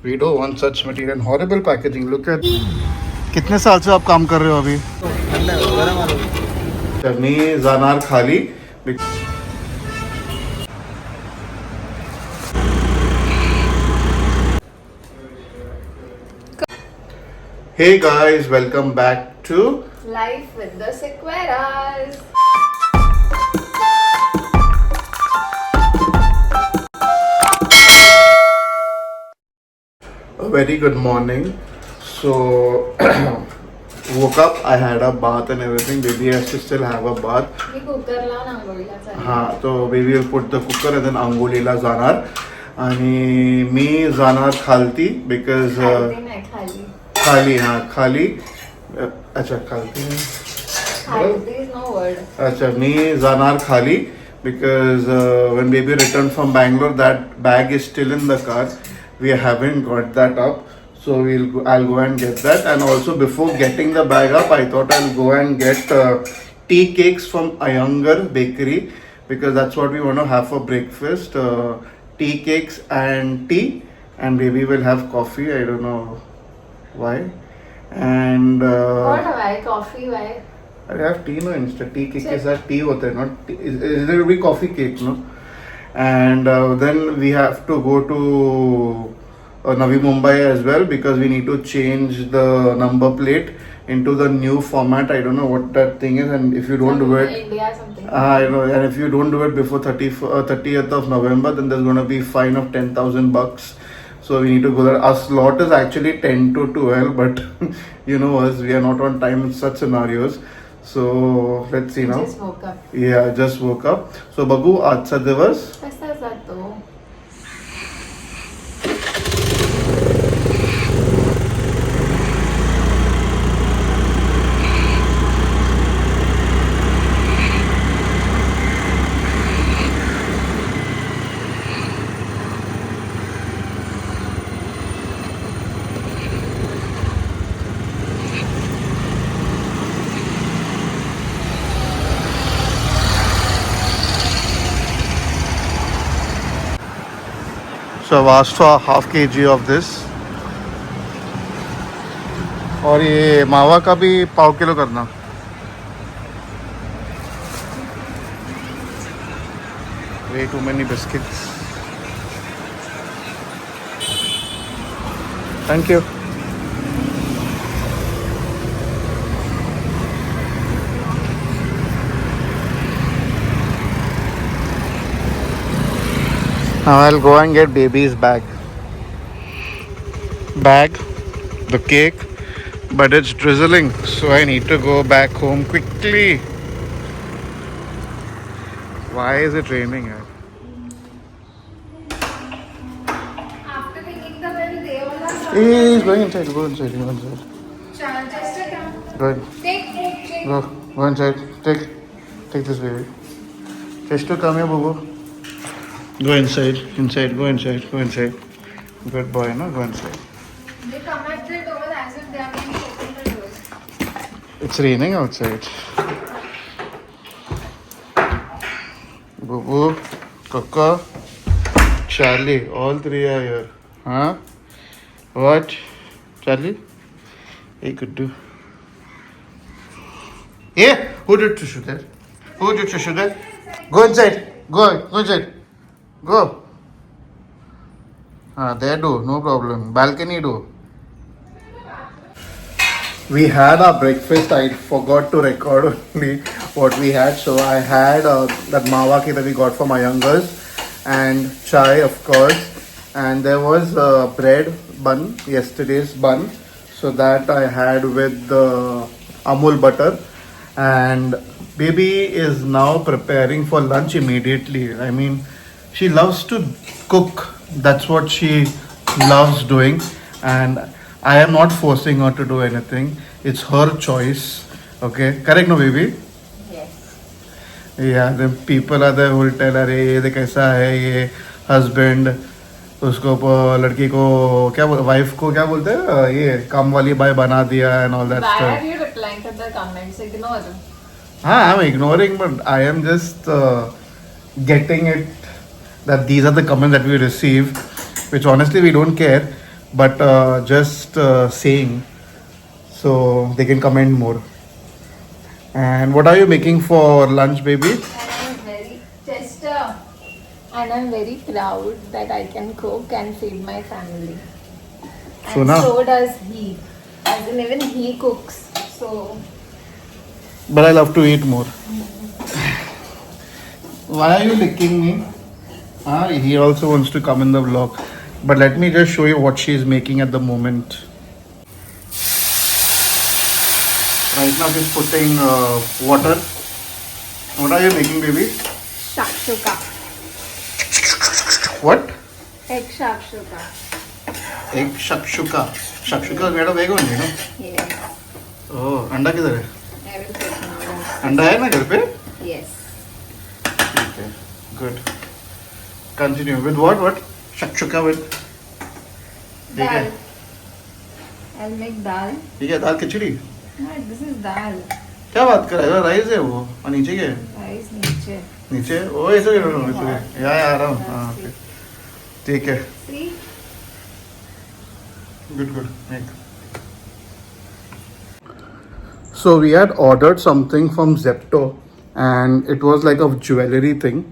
We don't want such material. Horrible packaging. Look at. कितने साल से आप काम कर रहे हो अभी? मी जाणार खाली. Hey guys, welcome back to Life with the Sequeras. A very good morning. So woke up, I had a bath and everything. Baby has to still have a bath. Me cooker लावून आंघोळीला चालले. हाँ, तो baby will put the cooker and then अंघोळीला जाणार. आणि मी जाणार खालती because खालती नाही, खाली. खाली हाँ खाली अच्छा खालती खालती is no word. अच्छा मी जाणार खाली because when baby returned from Bangalore that bag is still in the car. We haven't got that up. So I'll go and get that. And also before getting the bag up, I thought I'll go and get tea cakes from Iyengar Bakery because that's what we want to have for breakfast. Tea cakes and tea, and baby will have coffee. I don't know why. And What why? Coffee why? I have tea no instead. Tea cake के साथ tea होता है not tea. There will be coffee cake no. And then we have to go to Navi Mumbai as well because we need to change the number plate into the new format. I don't know what that thing is, and if you don't do it, India something. I know, and if you don't do it before 30th of November, then there's going to be fine of $10,000. So we need to go there. Our slot is actually 10 to 12, but you know us, we are not on time in such scenarios. So let's see now. Just woke up. Yeah, just woke up. So Bagu, आजचा दिवस कसा जातो? So I've asked for half kg of this. और ये मावा का भी पाव kilo करना. Way too many biscuits. Thank you. Now I'll go and get baby's bag, the cake, but it's drizzling, so I need to go back home quickly. Why is it raining? After taking the bill, they all are. He's going inside. Go inside. Go inside. Just a come. Go ahead. Take. Go inside. Take this baby. Just to come here, Bubu. Go inside. Go inside. Good boy, no? Go inside. They come at the door as if they are going to open the doors. It's raining outside. Bubu, Kaka, Charlie, all three are here. Huh? What? Charlie? Hey, could do. Yeah? Who did tissue there? Go inside. Go inside. Go. There do. No problem. Balcony do. We had our breakfast. I forgot to record only what we had. So I had that mawa ki that we got from Iyengar's and chai, of course. And there was bread bun, yesterday's bun. So that I had with the Amul butter. And baby is now preparing for lunch immediately. I mean, she loves to cook. That's what she loves doing. And I am not forcing her to do anything. It's her choice. Okay? Correct, no, baby? Yes. Yeah, then people are there who will tell her, ये देख कैसा है ये husband उसको लड़की को क्या wife को क्या बोलते हैं ये काम वाली बाय बना दिया and all that Why stuff. are you replying to the comments? Ignore them. I'm ignoring, but I am just getting it that these are the comments that we receive, which honestly we don't care. but just saying so they can comment more. And what are you making for lunch, baby? And I'm very Chester. And I'm very proud that I can cook and feed my family. So And now- so does he. As in even he cooks. So But I love to eat more. Why are you licking me? He also wants to come in the vlog. But let me just show you what she is making at the moment. Right now she's putting water. What are you making, baby? shakshuka. What? Egg shakshuka. Egg shakshuka. Shakshuka is made of egg only, no? Yes. Oh, अंडा किधर है? I will put now. अंडा है ना घर पे? Yes. ठीक है. Good. Continue with what? What? Shakshuka with? ठीक है. Dal. I'll make dal. ठीक है, दाल खिचड़ी. No, this is dal. क्या बात कर रहा है? राइस है वो और नीचे क्या है? Rice नीचे. नीचे ओ ऐसे या आ रहा हूँ हाँ ओके ठीक है See? good make. So we had ordered something from Zepto and it was like a jewelry thing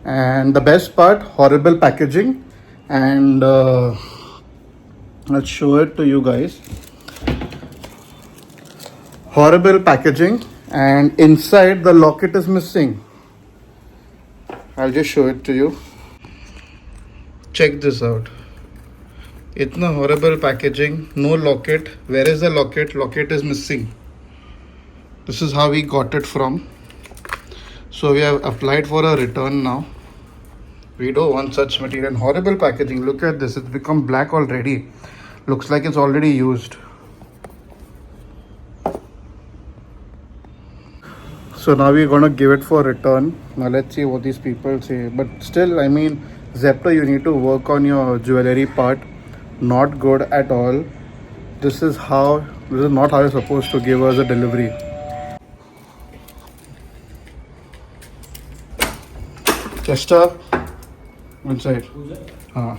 and the best part horrible packaging and let's show it to you guys. Horrible packaging and inside the locket is missing. I'll just show it to you. Check this out. Itna horrible packaging, no locket. Where is the locket? Locket is missing. This is how we got it from. So we have applied for a return now. We don't want such material. Horrible packaging. Look at this. It's become black already. Looks like it's already used. So now we're gonna give it for return. Now let's see what these people say. But still, I mean, Zepto, you need to work on your jewelry part. Not good at all. This is not how you're supposed to give us a delivery. Chester, inside. हाँ.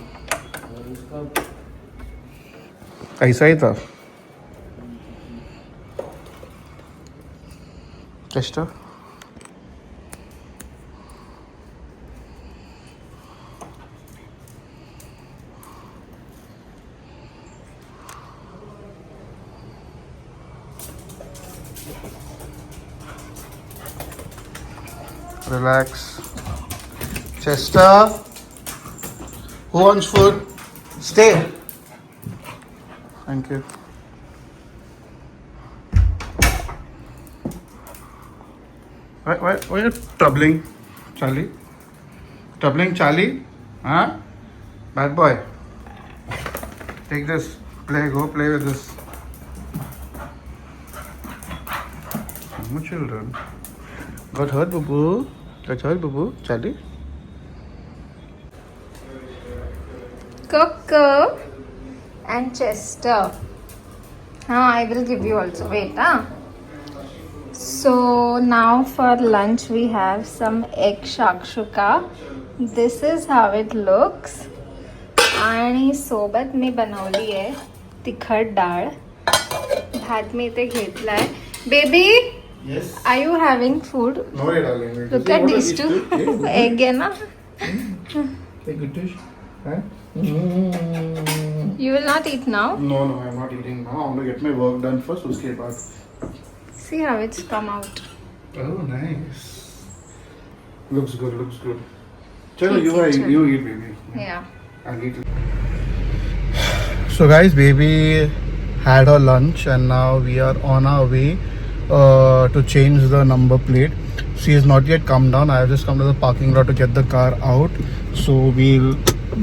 ऐसा ही था. Chester. Relax. Chester. Who wants food? Stay. Thank you. Why are you troubling Charlie? Troubling Charlie? Huh? Bad boy. Take this. Go play with this. No children. Got hurt, boo boo? Got hurt, boo boo? Charlie? Coco and Chester. I will give you also. Wait, So now for lunch we have some egg shakshuka. This is how it looks. आणि सोबत मी बनवली आहे तिखट डाळ. भात मी इथे घेतलाय. Baby, Yes. are you having food? No, darling. Look at these two. Egg है ना? Take good dish. Huh? You will not eat now. No, I'm not eating now. I want to get my work done first. उसके बाद. See how it's come out. Oh, nice. Looks good. Chalo, you eat, baby. Yeah. I'll eat. So guys, baby had her lunch and now we are on our way to change the number plate. She has not yet come down. I have just come to the parking lot to get the car out. So we'll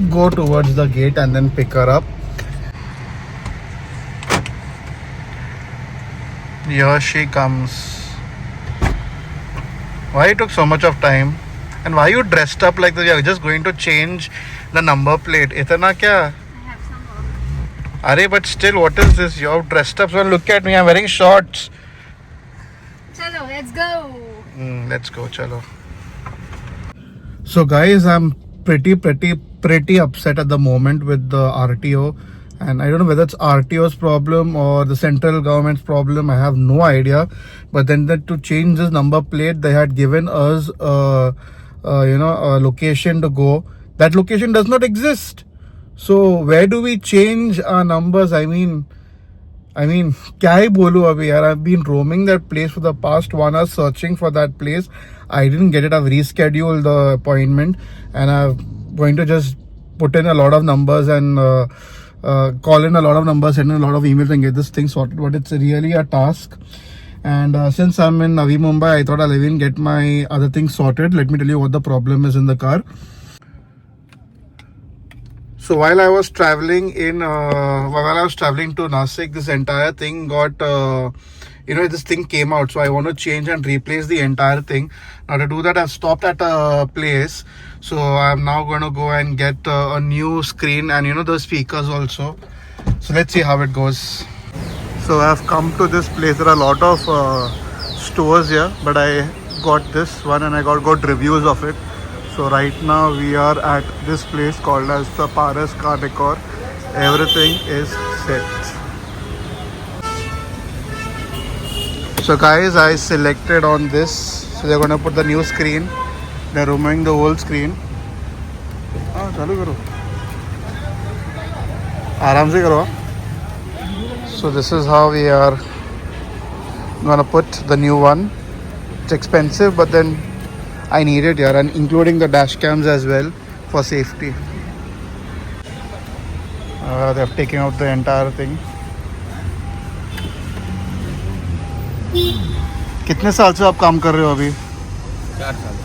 go towards the gate and then pick her up. Here she comes. Why it took so much of time? And why you dressed up like that? You're just going to change the number plate. Itana kya? I have some work. Arey, but still, what is this? You're dressed up. So look at me. I'm wearing shorts. Chalo, let's go. Let's go. Chalo. So guys, I'm pretty upset at the moment with the RTO. and I don't know whether it's RTO's problem or the central government's problem. I have no idea. But then to change this number plate, they had given us a location to go. That location does not exist. So where do we change our numbers? I mean, क्या ही बोलूं अभी यार. I've been roaming that place for the past 1 hour searching for that place. I didn't get it. I've rescheduled the appointment, and I'm going to just put in a lot of numbers and call in a lot of numbers, send in a lot of emails and get this thing sorted. But it's really a task. And since I'm in Navi Mumbai, I thought I'll even get my other things sorted. Let me tell you what the problem is in the car. So while I was traveling to Nasik, this entire thing got, this thing came out. So I want to change and replace the entire thing. Now to do that, I've stopped at a place. So I'm now going to go and get a new screen and the speakers also. So let's see how it goes. So I've come to this place. There are a lot of stores here, but I got this one and I got good reviews of it. So right now we are at this place called as the Paras Car Decor. Everything is set. So guys, I selected on this. So they're going to put the new screen. They're removing the old screen. चालू करो. आराम से करो. So this is how we are going to put the new one. It's expensive, but then I need it here, and including the dash cams as well for safety. They're taking out the entire thing. कितने साल से आप काम कर रहे हो अभी? 4 साल.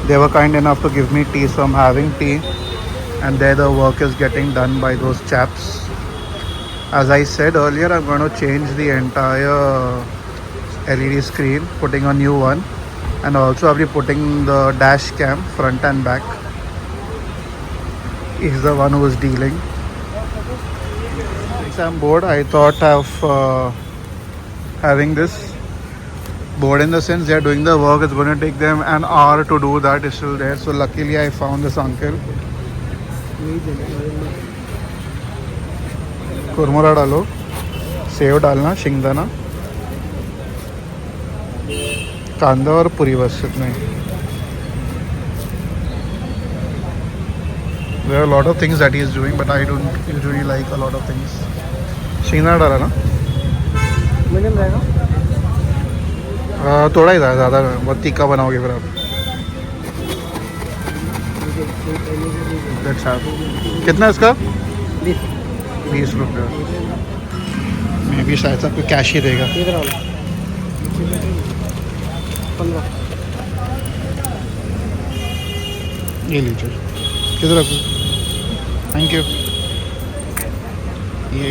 They were kind enough to give me tea, so I'm having tea, and there the work is getting done by those chaps. As I said earlier, I'm going to change the entire LED screen, putting a new one, and also I'll be putting the dash cam front and back. He's the one who is dealing. Since I'm bored, I thought of having this. Bored in the sense they are doing the work. It's going to take them an hour to do that. It's still there. So luckily I found this uncle. कुरमुरा डालो, save डालना, शिंगदाना, कांदा और पूरी बस इतने. There are a lot of things that he is doing, but I don't usually like a lot of things. शिंगदाना डाला ना? Medium रहेगा. थोड़ा ही था, ज़्यादा बहुत तीखा बनाओगे फिर आप. अच्छा, कितना इसका? 20 रुपये. मैं भी शायद आपको कैश ही देगा. 15. ये लीजिए. किधर रखूँ? Thank you. ये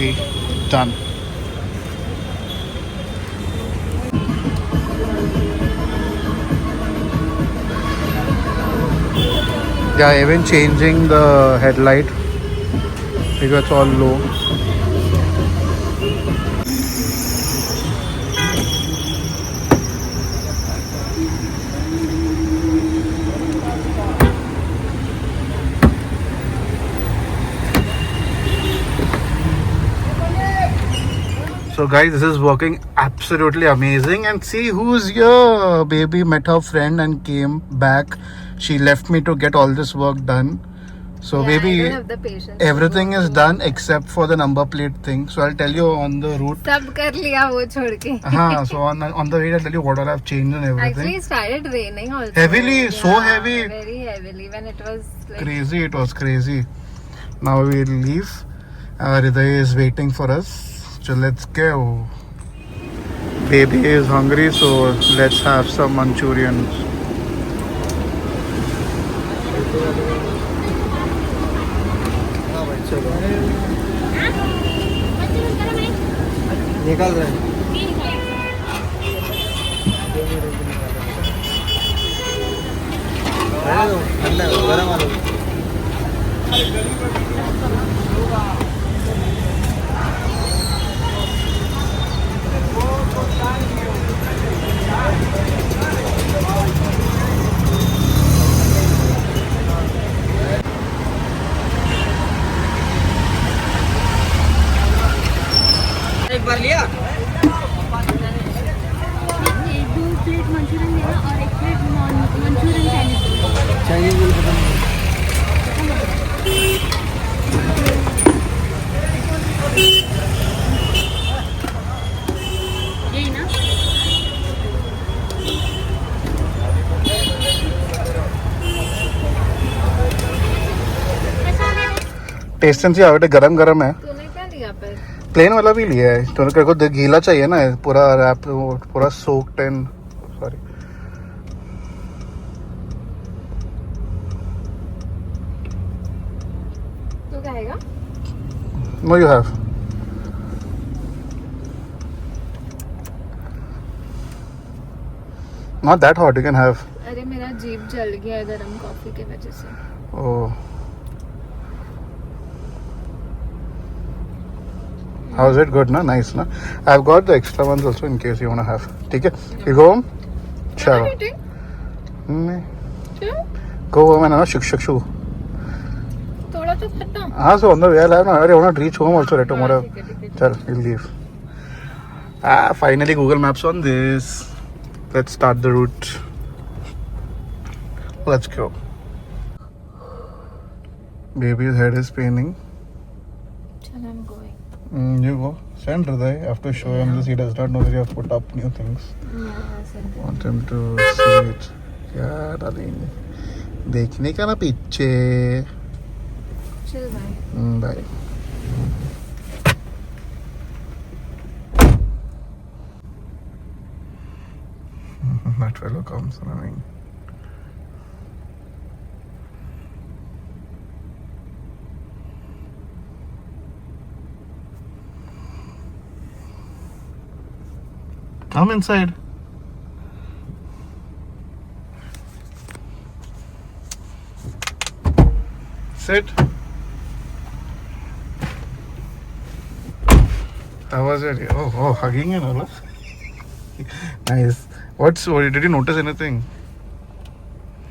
done. Yeah, even changing the headlight because it's all low. So guys, this is working absolutely amazing, and see who's here. Baby met her friend and came back. She left me to get all this work done. So Yeah, baby, I don't have the patience. everything is done except for the number plate thing. So I'll tell you on the route. सब कर लिया वो छोड़ के. So on the way I'll tell you what all I've changed and everything. Actually, it started raining also. Heavily, so heavy. Very heavily when it was like. Crazy, it was crazy. Now we'll leave. Hriday is waiting for us. So let's go. Baby is hungry, so let's have some Manchurians. निकाल रहे हैं. ठंडा गरम आलू. Chinese bill खत्म हो गया। यही ना टेस्ट एंड सी आवे गरम गरम है. तूने क्या लिया पर प्लेन वाला भी लिया है. तो तेरे को गीला चाहिए ना, पूरा रैप, पूरा सोक्ड एंड सॉरी. तू खाएगा no you have. Not that hot, you can have. अरे मेरा जीभ जल गया है गरम कॉफी के वजह से Oh. How's it? Good, na? Nice, na? I've got the extra ones also in case you wanna have. ठीक है? You go home? चलो. नहीं. Go home and shuk shuk shuk. थोड़ा तो खट्टा हाँ, so on the way I wanna reach home also right tomorrow. ठीक है चल, we'll leave. Finally Google Maps on this. Let's start the route. Let's go. Baby's head is paining. चल I'm going You go. Send Hriday. I have to show him this. He does not know that you have put up new things. Want him to see it. Yeah, darling. देखने का ना पीछे. चल bye Bye. That fellow comes running. Come inside. Sit. How was it? Oh, hugging and all. Nice. What? Did you notice anything?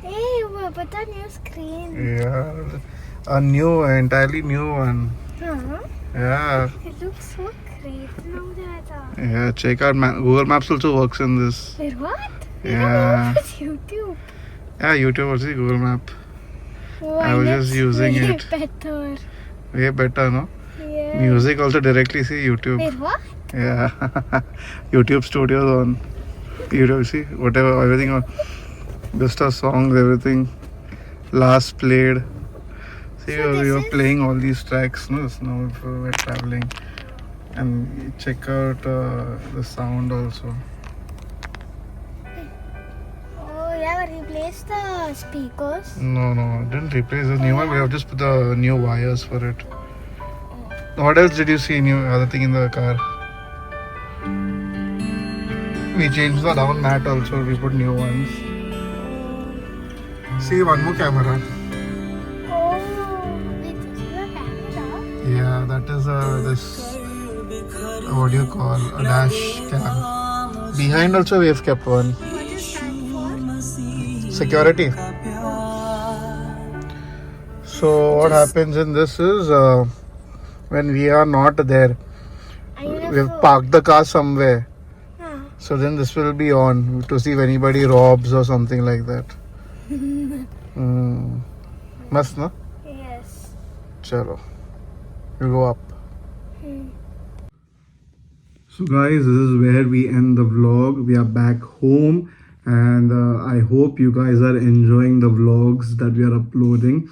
Hey, put on your screen. Yeah, a new, entirely new one. Huh? Yeah, It looks so great now that. yeah. Check out Google Maps also works in this. Wait, what? Yeah. It's YouTube. Yeah, YouTube also Google Map. Why was that's just using way it. better. Way better, no? Yeah. Music also directly see YouTube. Wait, what? Yeah, YouTube Studios on YouTube. See whatever, everything on. Just our songs, everything. Last played. See, So this you're is- playing all these tracks, no? Just now if we're traveling, and check out the sound also. Oh, yeah, replace the speakers. No, didn't replace the new one. We have just put the new wires for it. What else did you see new other thing in the car? We changed the down mat also. We put new ones. See, one more camera. Oh, wait, this is a camera. Yeah, that is this. What do you call a dash cam? Behind also we have kept one. What is that for? Security. So what happens in this is when we are not there, we have parked the car somewhere. Huh. So then this will be on to see if anybody robs or something like that. Must no? Yes. Chalo. You go up. Hmm. So guys, this is where we end the vlog. We are back home and I hope you guys are enjoying the vlogs that we are uploading.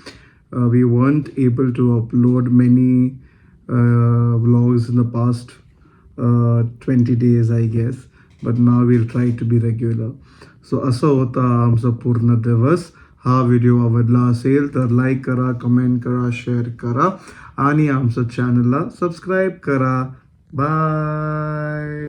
We weren't able to upload many vlogs in the past 20 days I guess, but now we'll try to be regular. So असं होता आमचा पूर्ण दिवस. हा video आवडला असेल तर like करा, कमेंट करा, शेअर करा आणि आमचं चॅनलला सबस्क्राईब करा. बाय.